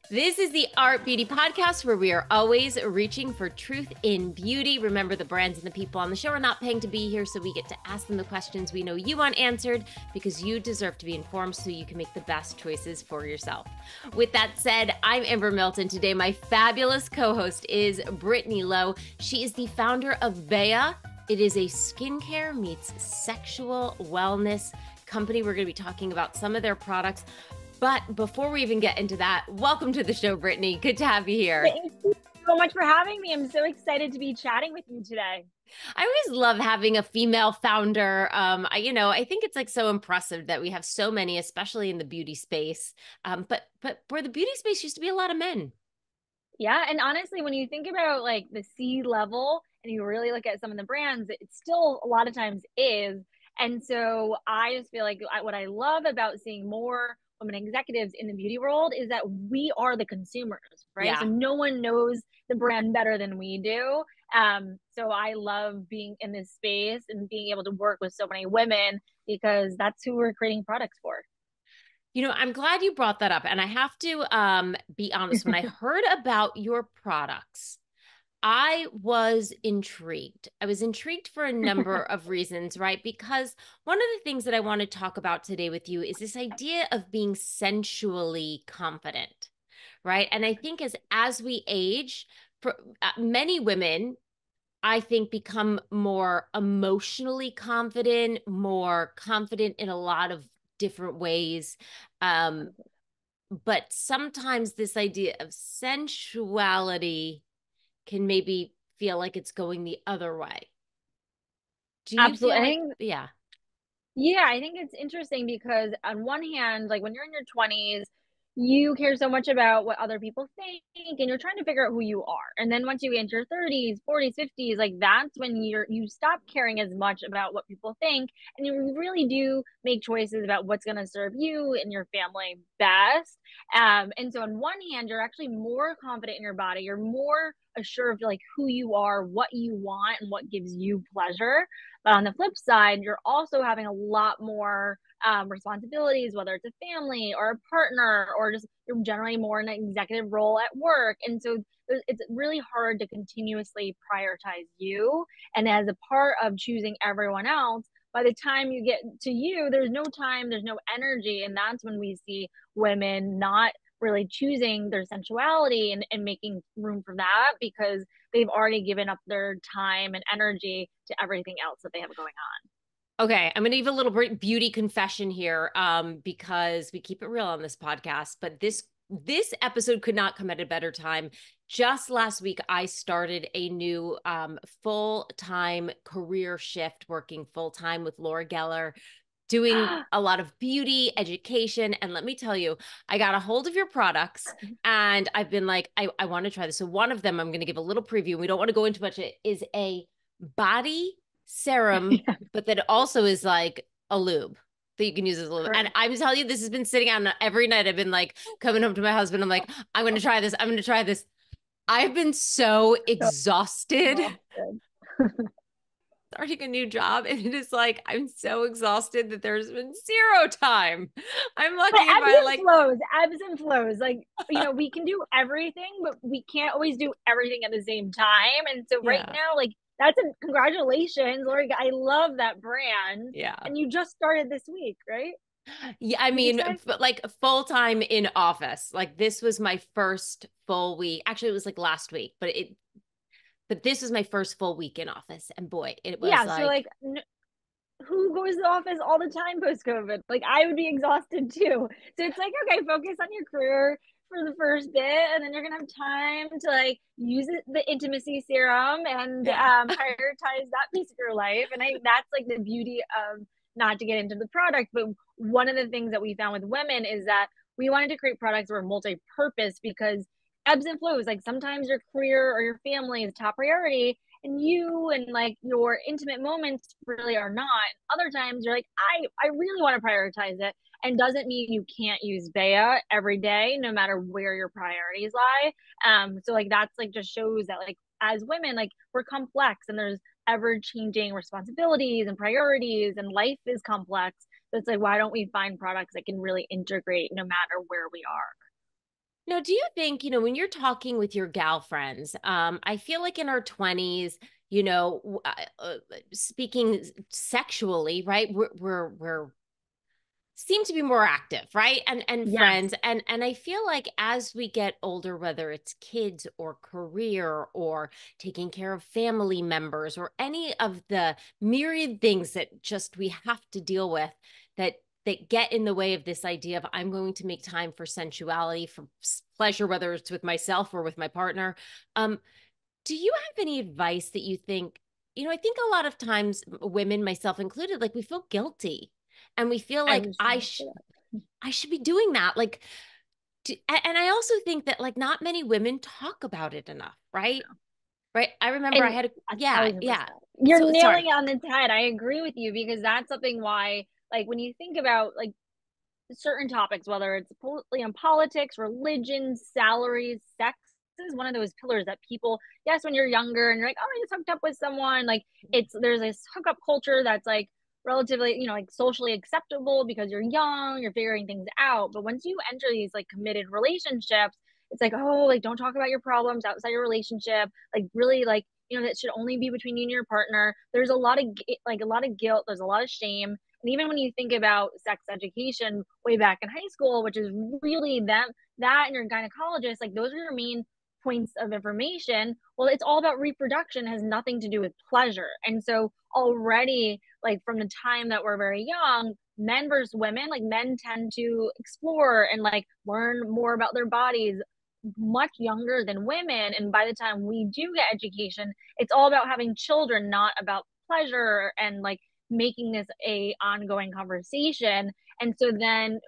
This is the Art Beauty Podcast where we are always reaching for truth in beauty. Remember, the brands and the people on the show are not paying to be here, so we get to ask them the questions we know you want answered because you deserve to be informed so you can make the best choices for yourself. With that said, I'm Amber Milton. Today, my fabulous co-host is Brittany Lo. She is the founder of Beia. It is a skincare meets sexual wellness company. We're going to be talking about some of their products. But before we even get into that, welcome to the show, Brittany. Good to have you here. Thank you so much for having me. I'm so excited to be chatting with you today. I always love having a female founder. I think it's like so impressive that we have so many, especially in the beauty space. But where the beauty space used to be a lot of men. Yeah, and honestly, when you think about like the C level and you really look at some of the brands, it still a lot of times is. And so I just feel like what I love about seeing more women executives in the beauty world is that we are the consumers, right? Yeah. So no one knows the brand better than we do. So I love being in this space and being able to work with so many women because that's who we're creating products for. You know, I'm glad you brought that up. And I have to be honest, when I heard about your products, I was intrigued. I was intrigued for a number of reasons, right? Because one of the things that I want to talk about today with you is this idea of being sensually confident, right? And I think as we age, for many women, I think become more emotionally confident, more confident in a lot of different ways. Um, but sometimes this idea of sensuality can maybe feel like it's going the other way. Do you Absolutely. feel I like, think yeah, Yeah, I think it's interesting because on one hand, like when you're in your 20s, you care so much about what other people think and you're trying to figure out who you are. And then once you get into your 30s, 40s, 50s, like that's when you stop caring as much about what people think and you really do make choices about what's going to serve you and your family best. And so on one hand, you're actually more confident in your body. You're more assured of like who you are, what you want, and what gives you pleasure. But on the flip side, you're also having a lot more responsibilities, whether it's a family or a partner, or just you're generally more in an executive role at work. And so it's really hard to continuously prioritize you. And as a part of choosing everyone else, by the time you get to you, there's no time, there's no energy. And that's when we see women not really choosing their sensuality and making room for that because they've already given up their time and energy to everything else that they have going on. okay, I'm going to give a little beauty confession here, because we keep it real on this podcast. But this episode could not come at a better time. Just last week, I started a new full-time career shift, working full-time with Laura Geller, doing a lot of beauty education. And let me tell you, I got a hold of your products and I've been like, I want to try this. So one of them, I'm going to give a little preview. We don't want to go into much. It is a body serum, Yeah, but that also is like a lube that you can use as a lube. And correct. I'm telling you, this has been sitting on every night. I've been like coming home to my husband. I'm like, I'm going to try this. I'm going to try this. I've been so So exhausted exhausted. starting a new job, and it is like I'm so exhausted that there's been zero time. I'm But lucky if I like, ebbs and flows. Like, we can do everything, but we can't always do everything at the same time. And so right yeah, now, like that's a congratulations, Lori. I love that brand. yeah, And you just started this week, right? yeah. I Did you mean, say? but like full time in office. Like this was my first full week. Actually, it was like last week, but this was my first full week in office, and boy, it was Yeah. So like, like who goes to the office all the time post COVID? Like I would be exhausted too. So it's like, okay, focus on your career for the first bit, and then you're gonna have time to like use the intimacy serum and yeah. prioritize that piece of your life. And I think that's like the beauty of not to get into the product, but one of the things that we found with women is that we wanted to create products that were multi-purpose because ebbs and flows. Like sometimes your career or your family is top priority, and you and like your intimate moments really are not. Other times you're like, I really want to prioritize it. And doesn't mean you can't use Beia every day, no matter where your priorities lie. So like that's like just shows that like as women, like we're complex and there's ever changing responsibilities and priorities and life is complex. So it's like, why don't we find products that can really integrate no matter where we are? Now, do you think, when you're talking with your gal friends, I feel like in our 20s, speaking sexually, right? We're seem to be more active, right? And Yes, friends. And I feel like as we get older, whether it's kids or career or taking care of family members or any of the myriad things that just we have to deal with, that get in the way of this idea of I'm going to make time for sensuality, for pleasure, whether it's with myself or with my partner. Um, do you have any advice that you think, I think a lot of times women, myself included, like we feel guilty and we feel I like was trying to say that. I should be doing that. Like, and I also think that like not many women talk about it enough, right? Right. I remember I And had a, a yeah, thousand yeah. percent. You're So nailing sorry. it on the head. I agree with you because that's something why, like, when you think about like certain topics, whether it's politics, religion, salaries, sex is one of those pillars that people, yes, when you're younger and you're like, oh, I just hooked up with someone, like there's this hookup culture that's like relatively, like socially acceptable because you're young, you're figuring things out. But once you enter these like committed relationships, it's like, oh, like don't talk about your problems outside your relationship. Like really like, that should only be between you and your partner. There's a lot of like a lot of guilt, there's a lot of shame. And even when you think about sex education way back in high school, which is really that and your gynecologist, like those are your main points of information. Well, it's all about reproduction, has nothing to do with pleasure. And so already, like from the time that we're very young, men versus women, like men tend to explore and like learn more about their bodies much younger than women. And by the time we do get education, it's all about having children, not about pleasure and like making this a ongoing conversation. And so then,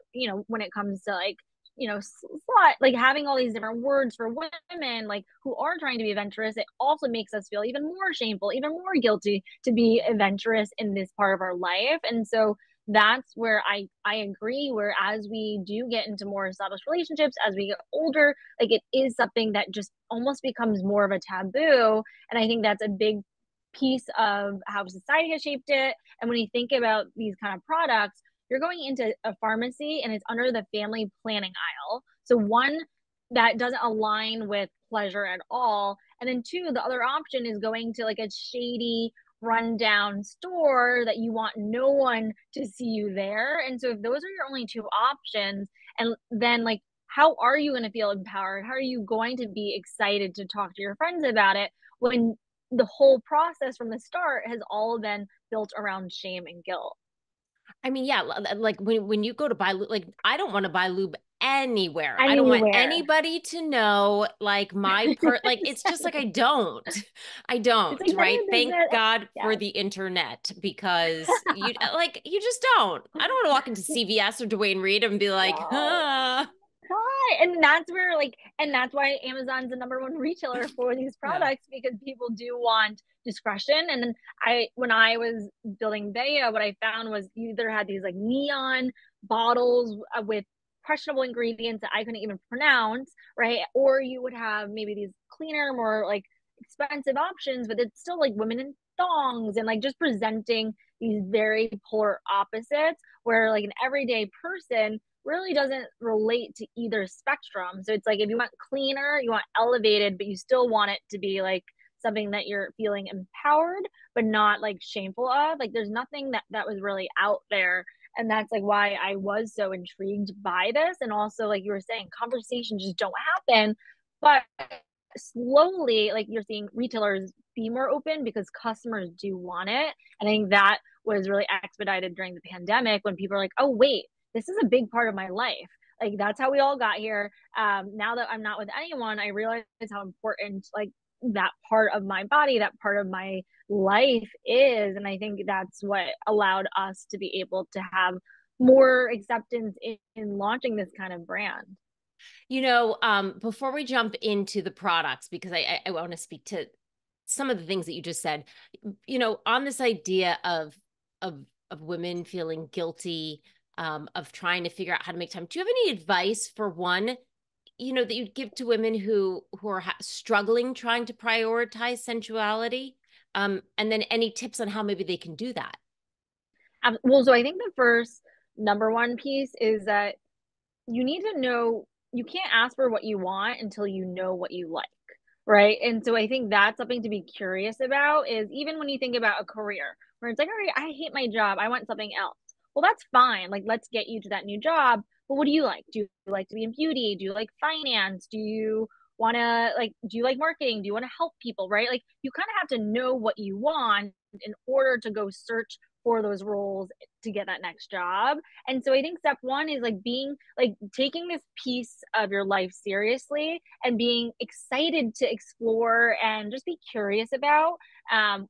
when it comes to like, slut, like having all these different words for women, like who are trying to be adventurous, it also makes us feel even more shameful, even more guilty to be adventurous in this part of our life. And so that's where I agree. Where as we do get into more established relationships, as we get older, like it is something that just almost becomes more of a taboo. And I think that's a big piece of how society has shaped it. And when you think about these kind of products, you're going into a pharmacy and it's under the family planning aisle. So one, that doesn't align with pleasure at all. And then two, the other option is going to like a shady rundown store that you want no one to see you there. And so if those are your only two options, and then like how are you going to feel empowered? How are you going to be excited to talk to your friends about it when the whole process from the start has all been built around shame and guilt? I mean, yeah, like when you go to buy like I don't want to buy lube anywhere. I don't want Anywhere. anybody to know like my like it's just like I don't. I It's don't, like none of right? your Thank business. God for Yes. the internet because you just don't. I don't want to walk into CVS or Dwayne Reed and be like, No. huh. Hi. And that's where like and that's why Amazon's the number one retailer for these Yeah. products because people do want discretion. And then when I was building Beia, what I found was you either had these like neon bottles with questionable ingredients that I couldn't even pronounce, right? Or you would have maybe these cleaner, more like expensive options, but it's still like women in thongs and like just presenting these very polar opposites where like an everyday person really doesn't relate to either spectrum. So it's like if you want cleaner, you want elevated, but you still want it to be like something that you're feeling empowered, but not like shameful of. Like there's nothing that was really out there. And that's like why I was so intrigued by this. And also, like you were saying, conversations just don't happen. But slowly, like you're seeing retailers be more open because customers do want it. And I think that was really expedited during the pandemic when people are like, oh, wait, this is a big part of my life. Like that's how we all got here. Now that I'm not with anyone, I realize how important like that part of my body, that part of my life is. And I think that's what allowed us to be able to have more acceptance in launching this kind of brand. Before we jump into the products, because I want to speak to some of the things that you just said, on this idea of of women feeling guilty, of trying to figure out how to make time. Do you have any advice for one, that you'd give to women who are struggling trying to prioritize sensuality? And then any tips on how maybe they can do that? Well, so I think the first number one piece is that you need to know you can't ask for what you want until you know what you like, right? And so I think that's something to be curious about is even when you think about a career where it's like, all right, I hate my job, I want something else. Well, that's fine. Like, let's get you to that new job. But what do you like? Do you like to be in beauty? Do you like finance? Do you want to like, do you like marketing? Do you want to help people, right? Like, you kind of have to know what you want in order to go search for those roles to get that next job. And so I think step one is like being like taking this piece of your life seriously and being excited to explore and just be curious about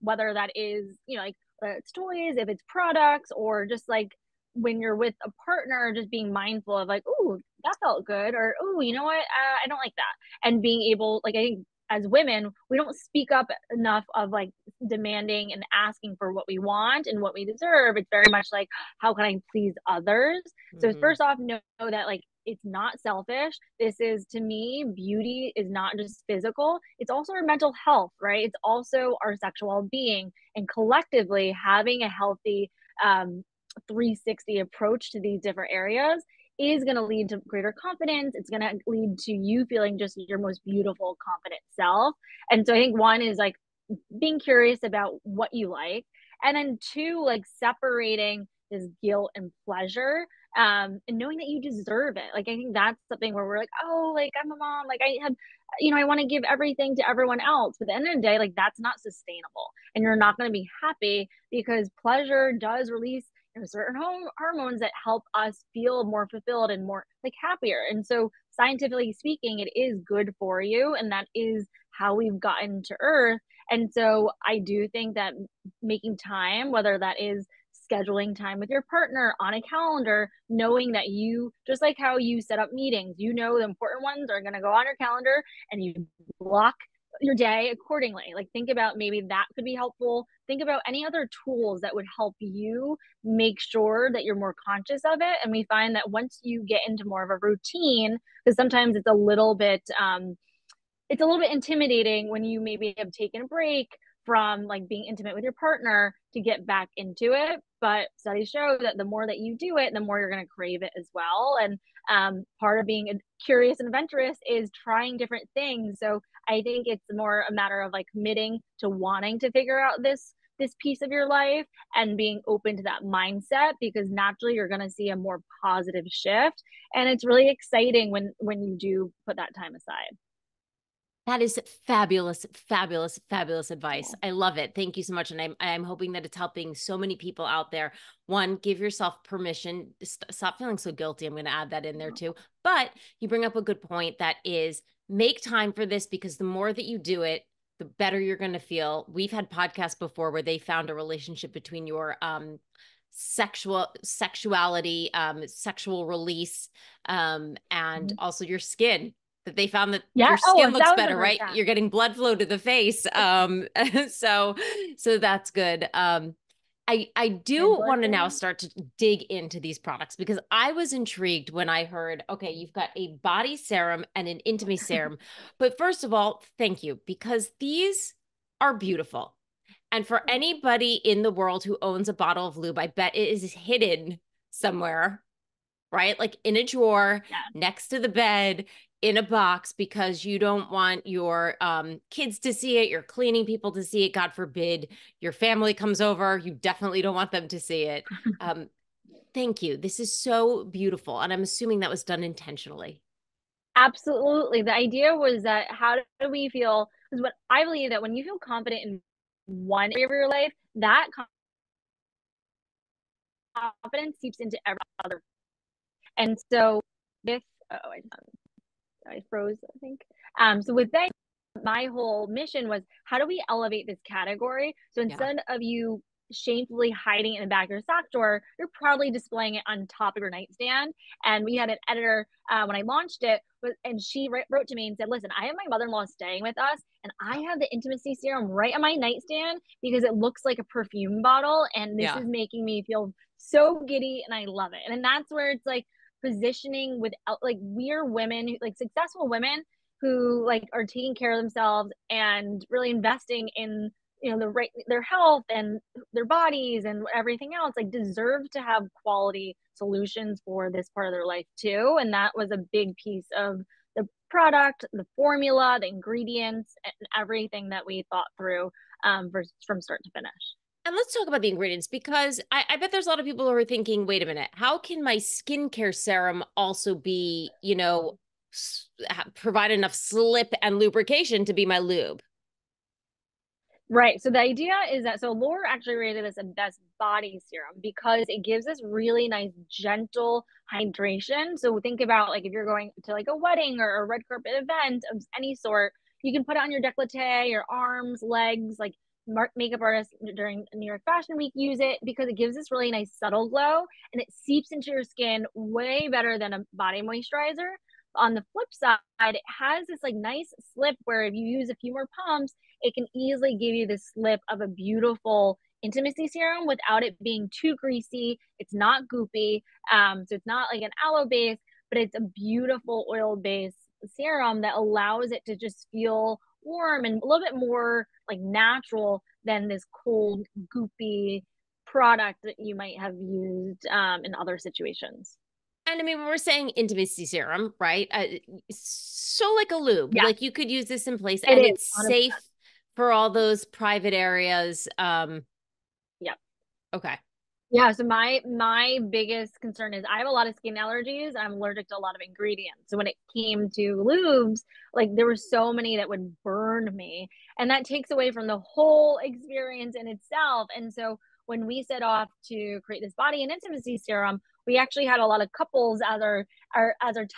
whether that is, you know, like it's toys, if it's products, or just like when you're with a partner, just being mindful of like, oh, that felt good, or oh, you know what, I don't like that, and being able, like, I think as women, we don't speak up enough of like demanding and asking for what we want and what we deserve. It's very much like, how can I please others? So Mm-hmm. first off, know that like it's not selfish. This is, to me, beauty is not just physical. It's also our mental health, right? It's also our sexual being, and collectively having a healthy 360 approach to these different areas is going to lead to greater confidence. It's going to lead to you feeling just your most beautiful, confident self. And so I think one is like being curious about what you like. And then two, like separating this guilt and pleasure, and knowing that you deserve it. Like, I think that's something where we're like, oh, like I'm a mom, like I have, you know, I want to give everything to everyone else. But at the end of the day, like that's not sustainable. And you're not going to be happy because pleasure does release, you know, certain hormones that help us feel more fulfilled and more like happier. And so scientifically speaking, it is good for you. And that is how we've gotten to Earth. And so I do think that making time, whether that is scheduling time with your partner on a calendar, knowing that you, just like how you set up meetings, you know, the important ones are going to go on your calendar and you block your day accordingly. Like, think about maybe that could be helpful. Think about any other tools that would help you make sure that you're more conscious of it. And we find that once you get into more of a routine, because sometimes it's a little bit intimidating when you maybe have taken a break from like being intimate with your partner to get back into it. But studies show that the more that you do it, the more you're going to crave it as well. And part of being curious and adventurous is trying different things. So I think it's more a matter of like committing to wanting to figure out this piece of your life and being open to that mindset, because naturally you're going to see a more positive shift, and it's really exciting when you do put that time aside. That is fabulous, fabulous, fabulous advice. Cool. I love it. Thank you so much. And I'm hoping that it's helping so many people out there. One, give yourself permission. Stop feeling so guilty. I'm going to add that in there too. But you bring up a good point, that is, make time for this, because the more that you do it, the better you're going to feel. We've had podcasts before where they found a relationship between your sexuality, sexual release, and also your skin, that they found that Yeah. your Oh, skin a looks thousand better, right? percent. You're getting blood flow to the face. So that's good. I My do blood want to now flow. start to dig into these products, because I was intrigued when I heard, okay, you've got a body serum and an intimacy serum. But first of all, thank you, because these are beautiful. And for anybody in the world who owns a bottle of lube, I bet it is hidden somewhere, right? Like in a drawer Yeah. next to the bed, in a box, because you don't want your kids to see it, your cleaning people to see it. God forbid your family comes over. You definitely don't want them to see it. Um, Thank you. This is so beautiful. And I'm assuming that was done intentionally. Absolutely. The idea was that how do we feel? Because what I believe that when you feel confident in one area of your life, that confidence seeps into every other. And so with, oh, I froze, I think. So with that, my whole mission was, how do we elevate this category? So Yeah. instead of you shamefully hiding it in the back of your sock drawer, you're probably displaying it on top of your nightstand. And we had an editor when I launched it, and she wrote to me and said, listen, I have my mother-in-law staying with us, and I have the intimacy serum right on my nightstand because it looks like a perfume bottle. And this Yeah. is making me feel so giddy, and I love it. And that's where it's like positioning with like, we're women, like successful women who like are taking care of themselves and really investing in their health and their bodies and everything else, like, deserve to have quality solutions for this part of their life too. And that was a big piece of the product, the formula, the ingredients, and everything that we thought through, from start to finish. And let's talk about the ingredients because I bet there's a lot of people who are thinking, wait a minute, how can my skincare serum also be, provide enough slip and lubrication to be my lube? Right. So the idea is that, so Laura actually rated this a best body serum because it gives this really nice, gentle hydration. So think about, like, if you're going to like a wedding or a red carpet event of any sort, you can put it on your décolleté, your arms, legs, like makeup artists during New York Fashion Week use it because it gives this really nice subtle glow and it seeps into your skin way better than a body moisturizer. On the flip side, it has this like nice slip where if you use a few more pumps, it can easily give you this slip of a beautiful intimacy serum without it being too greasy. It's not goopy. So it's not like an aloe base, but it's a beautiful oil based serum that allows it to just feel warm and a little bit more like natural than this cold, goopy product that you might have used in other situations. And I mean, when we're saying intimacy serum, right? So like a lube, Yeah, like you could use this in place it and is it's 100%. safe for all those private areas. Yeah. Okay. Yeah, so my biggest concern is I have a lot of skin allergies. I'm allergic to a lot of ingredients. So when it came to lubes, like there were so many that would burn me, and that takes away from the whole experience in itself. And so when we set off to create this body and intimacy serum, we actually had a lot of couples as our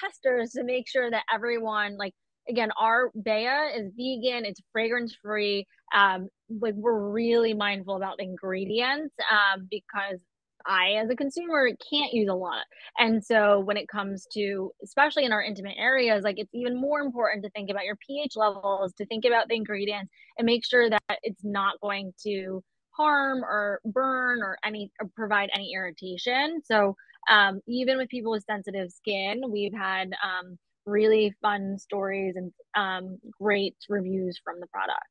testers to make sure that everyone, like, again, our Beia is vegan, it's fragrance free, like we're really mindful about the ingredients, because I, as a consumer, can't use a lot. And so when it comes to, especially in our intimate areas, like it's even more important to think about your pH levels, to think about the ingredients and make sure that it's not going to harm or burn or provide any irritation. So even with people with sensitive skin, we've had really fun stories and great reviews from the product.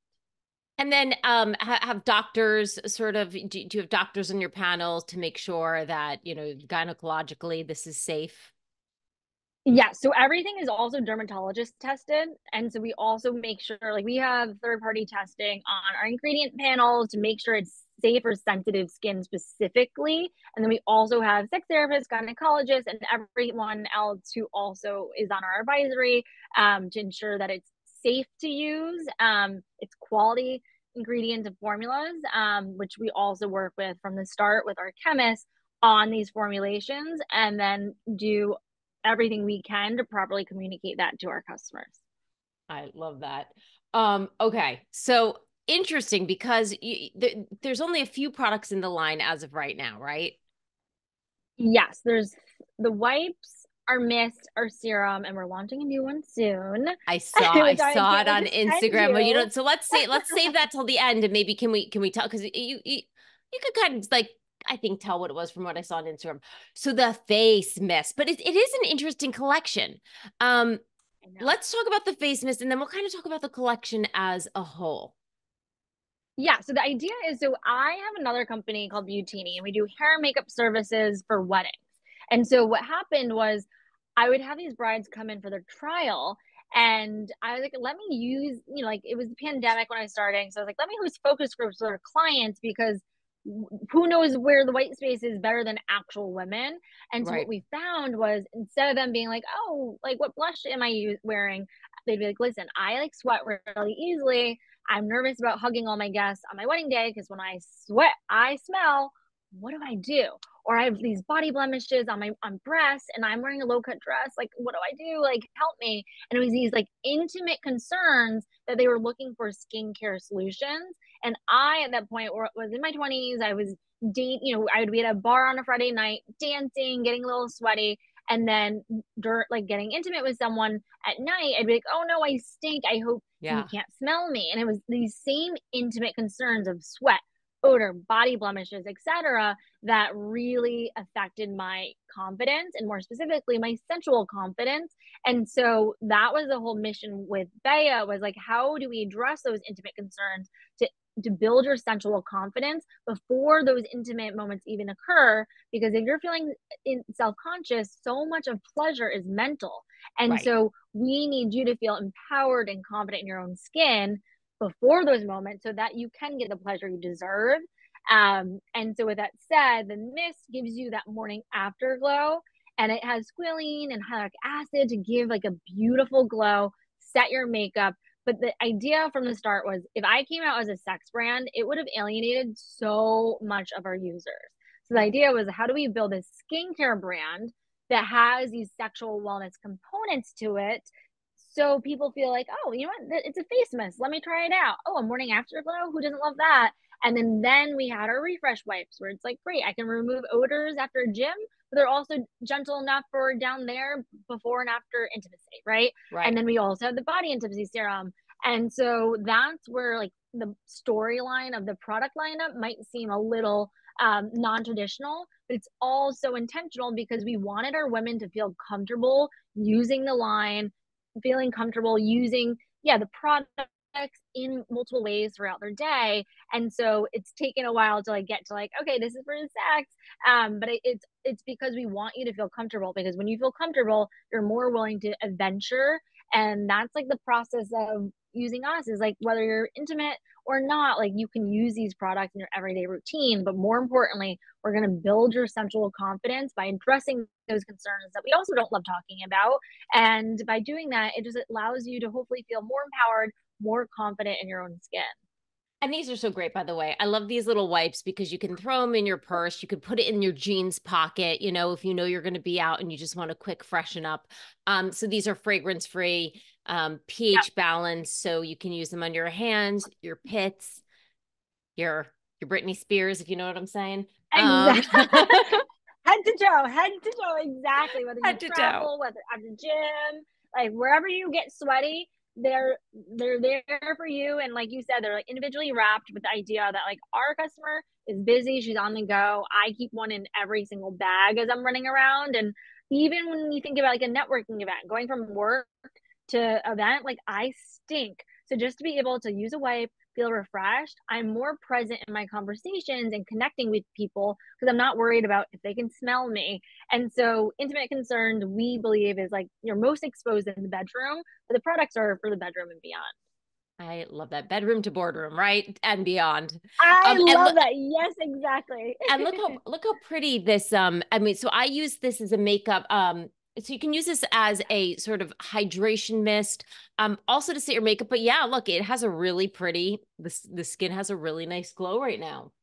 And then have doctors sort of, do you have doctors on your panel to make sure that, gynecologically this is safe? Yeah, so everything is also dermatologist tested. And so we also make sure, like, we have third party testing on our ingredient panels to make sure it's safe for sensitive skin specifically. And then we also have sex therapists, gynecologists, and everyone else who also is on our advisory, to ensure that it's safe to use, it's quality ingredients and formulas, which we also work with from the start with our chemists on these formulations, and then do everything we can to properly communicate that to our customers. I love that. Okay. So interesting because there's only a few products in the line as of right now, right? Yes, there's the wipes, our mist, our serum, and we're launching a new one soon, I saw I which I saw can't it wait on to send Instagram. But you. so let's save that till the end and maybe can we tell because you could kind of like I think tell what it was from what I saw on Instagram. So the face mist, but it is an interesting collection. Um, I know. let's talk about the face mist and then we'll kind of talk about the collection as a whole. Yeah, so the idea is, so I have another company called Bikini, and we do hair and makeup services for weddings. And so what happened was I would have these brides come in for their trial, and I was like, let me use, like, it was the pandemic when I was starting. So I was like, let me use focus groups with our clients because who knows where the white space is better than actual women. And so what Right. we found was, instead of them being like, oh, like, what blush am I wearing? They'd be like, listen, I like sweat really easily. I'm nervous about hugging all my guests on my wedding day because when I sweat, I smell. What do I do? Or I have these body blemishes on my on breasts and I'm wearing a low cut dress. Like, what do I do? Like, help me. And it was these like intimate concerns that they were looking for skincare solutions. And I, at that point, was in my 20s. I was I would be at a bar on a Friday night, dancing, getting a little sweaty. And then, like, getting intimate with someone at night, I'd be like, oh no, I stink. I hope you Yeah. can't smell me. And it was these same intimate concerns of sweat, odor, body blemishes, etc., that really affected my confidence and, more specifically, my sensual confidence. And so that was the whole mission with Beia, was like, how do we address those intimate concerns to to build your sensual confidence before those intimate moments even occur. Because if you're feeling self-conscious, so much of pleasure is mental. And Right. so we need you to feel empowered and confident in your own skin before those moments so that you can get the pleasure you deserve. And so with that said, the mist gives you that morning afterglow, and it has squalene and hyaluronic acid to give like a beautiful glow, set your makeup. But the idea from the start was if I came out as a sex brand, it would have alienated so much of our users. So the idea was, how do we build a skincare brand that has these sexual wellness components to it, so people feel like, oh, you know what, it's a face mist, let me try it out. Oh, a morning afterglow, who doesn't love that? And then we had our refresh wipes, where it's like, great, I can remove odors after a gym, but they're also gentle enough for down there before and after intimacy, right? And Right. then we also have the body intimacy serum. And so that's where like the storyline of the product lineup might seem a little non-traditional, but it's all so intentional because we wanted our women to feel comfortable using the line, feeling comfortable using, yeah, the products in multiple ways throughout their day. And so it's taken a while to like get to like, okay, this is for sex. But it's because we want you to feel comfortable, because when you feel comfortable, you're more willing to adventure. And that's like the process of using us, is like whether you're intimate or not, like you can use these products in your everyday routine. But more importantly, we're going to build your sensual confidence by addressing those concerns that we also don't love talking about. And by doing that, it just allows you to hopefully feel more empowered, more confident in your own skin. And these are so great, by the way. I love these little wipes because you can throw them in your purse. You could put it in your jeans pocket, if you know you're going to be out and you just want to quick freshen up. So these are fragrance free, Yeah, pH balanced. So you can use them on your hands, your pits, your Britney Spears, if you know what I'm saying. exactly. Head to toe, exactly. Whether you Head to toe. travel, whether at the gym, like wherever you get sweaty, they're there for you. And like you said, they're like individually wrapped with the idea that like our customer is busy, she's on the go. I keep one in every single bag as I'm running around. And even when you think about like a networking event, going from work to event, like I stink. So just to be able to use a wipe, feel refreshed, I'm more present in my conversations and connecting with people because I'm not worried about if they can smell me. And so intimate concerns, we believe, is like you're most exposed in the bedroom, but the products are for the bedroom and beyond. I love that, bedroom to boardroom, right? And beyond. I And love that. Yes, exactly. and look how pretty this I mean, so I use this as a makeup so you can use this as a sort of hydration mist, also to set your makeup. But yeah, look, it has a really pretty, the skin has a really nice glow right now.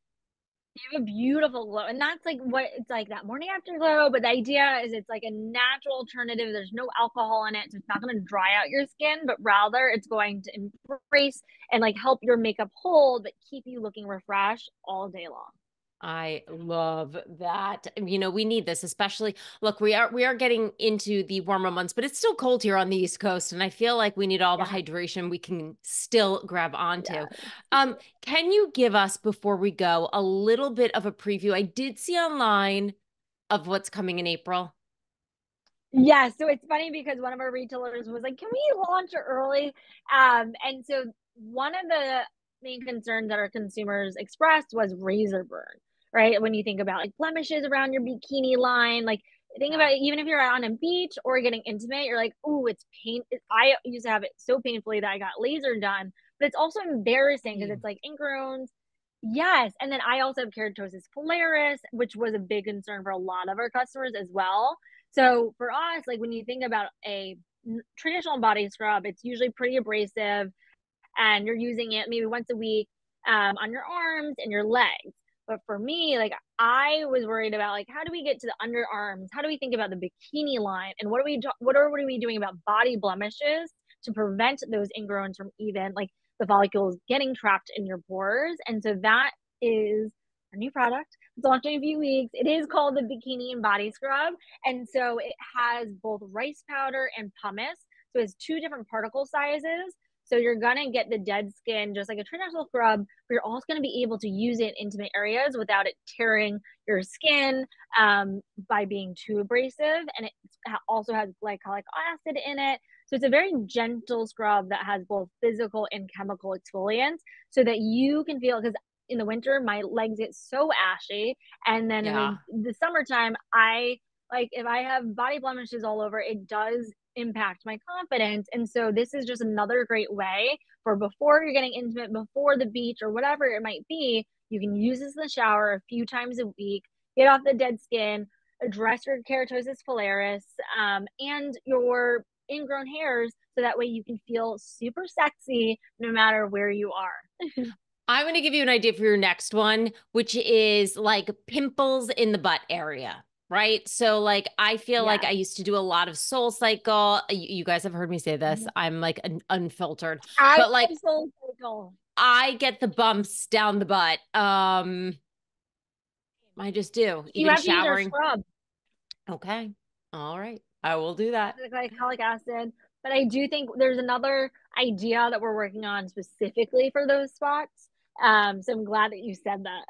You have a beautiful glow. And that's like what it's like, that morning after glow. But the idea is it's like a natural alternative. There's no alcohol in it. So it's not going to dry out your skin, but rather it's going to embrace and like help your makeup hold, but keep you looking refreshed all day long. I love that. We need this, especially look, we are getting into the warmer months, but it's still cold here on the East Coast, and I feel like we need all the Yeah. hydration we can still grab onto. Yeah. Can you give us, before we go, a little bit of a preview? I did see online of what's coming in April. Yeah, so it's funny because one of our retailers was like, "Can we launch early?" And so one of the main concerns that our consumers expressed was razor burn, right? When you think about like blemishes around your bikini line, like think Yeah. about it, even if you're on a beach or getting intimate, you're like, "Oh, it's pain." I used to have it so painfully that I got laser done, but it's also embarrassing because it's like ingrowns. Yes, and then I also have keratosis pilaris, which was a big concern for a lot of our customers as well. So for us, like when you think about a traditional body scrub, it's usually pretty abrasive, and you're using it maybe once a week on your arms and your legs. But for me, like I was worried about like how do we get to the underarms? How do we think about the bikini line? And what are we doing about body blemishes to prevent those ingrowns from even like the follicles getting trapped in your pores? And so that is our new product. It's launched in a few weeks. It is called the Bikini and Body Scrub. And so it has both rice powder and pumice. So it's two different particle sizes. So you're gonna get the dead skin just like a traditional scrub, but you're also gonna be able to use it in intimate areas without it tearing your skin by being too abrasive. And it also has glycolic acid in it. So it's a very gentle scrub that has both physical and chemical exfoliants so that you can feel, because in the winter my legs get so ashy, and then in Yeah. the summertime, I like, if I have body blemishes all over, it does impact my confidence. And so this is just another great way for before you're getting intimate, before the beach or whatever it might be, you can use this in the shower a few times a week, get off the dead skin, address your keratosis pilaris, and your ingrown hairs, so that way you can feel super sexy no matter where you are. I'm going to give you an idea for your next one, which is like pimples in the butt area. Right. So, like, I feel like Yes. I used to do a lot of Soul Cycle. You guys have heard me say this. I'm like an unfiltered, I but like, love Soul Cycle. I get the bumps down the butt. I just do, You even have to use our showering. scrub, Okay. All right. I will do that. glycolic acid. But I do think there's another idea that we're working on specifically for those spots. So I'm glad that you said that.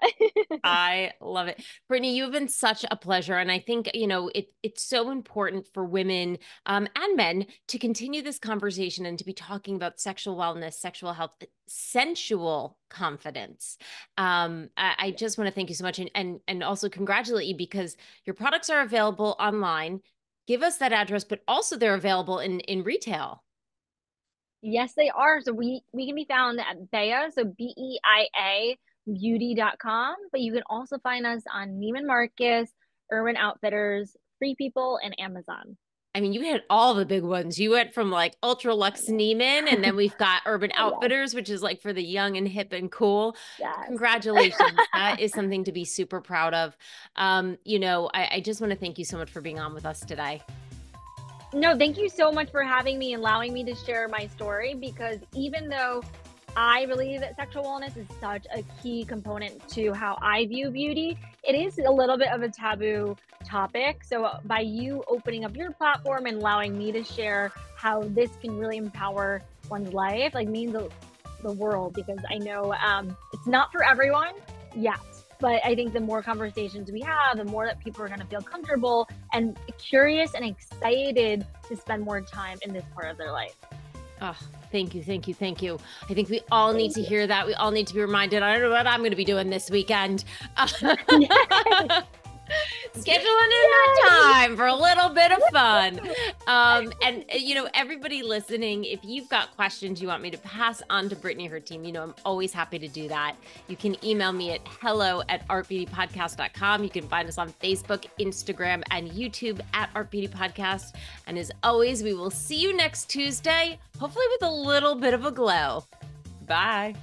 I love it. Brittany, you've been such a pleasure. And I think, it's so important for women and men to continue this conversation and to be talking about sexual wellness, sexual health, sensual confidence. I just want to thank you so much and also congratulate you because your products are available online. Give us that address, but also they're available in retail. Yes, they are. So we can be found at Beia, so BEIA beauty.com, but you can also find us on Neiman Marcus, Urban Outfitters, Free People, and Amazon. I mean, you hit all the big ones. You went from like Ultra I Luxe know. Neiman, and then we've got Urban Yes, Outfitters, which is like for the young and hip and cool. yes. Congratulations. That is something to be super proud of. I just want to thank you so much for being on with us today. No, thank you so much for having me and allowing me to share my story, because even though I believe that sexual wellness is such a key component to how I view beauty, it is a little bit of a taboo topic. So by you opening up your platform and allowing me to share how this can really empower one's life, like, means the world, because I know it's not for everyone yet. But I think the more conversations we have, the more that people are going to feel comfortable and curious and excited to spend more time in this part of their life. Oh, thank you, thank you, thank you. I think we all need Thank to you. hear that. We all need to be reminded. I don't know what I'm going to be doing this weekend. Yes. Scheduling in that time for a little bit of fun. Everybody listening, if you've got questions you want me to pass on to Brittany, her team, I'm always happy to do that. You can email me at hello@artbeautypodcast.com. You can find us on Facebook, Instagram, and YouTube at Art Beauty Podcast. And as always, we will see you next Tuesday, hopefully with a little bit of a glow. Bye.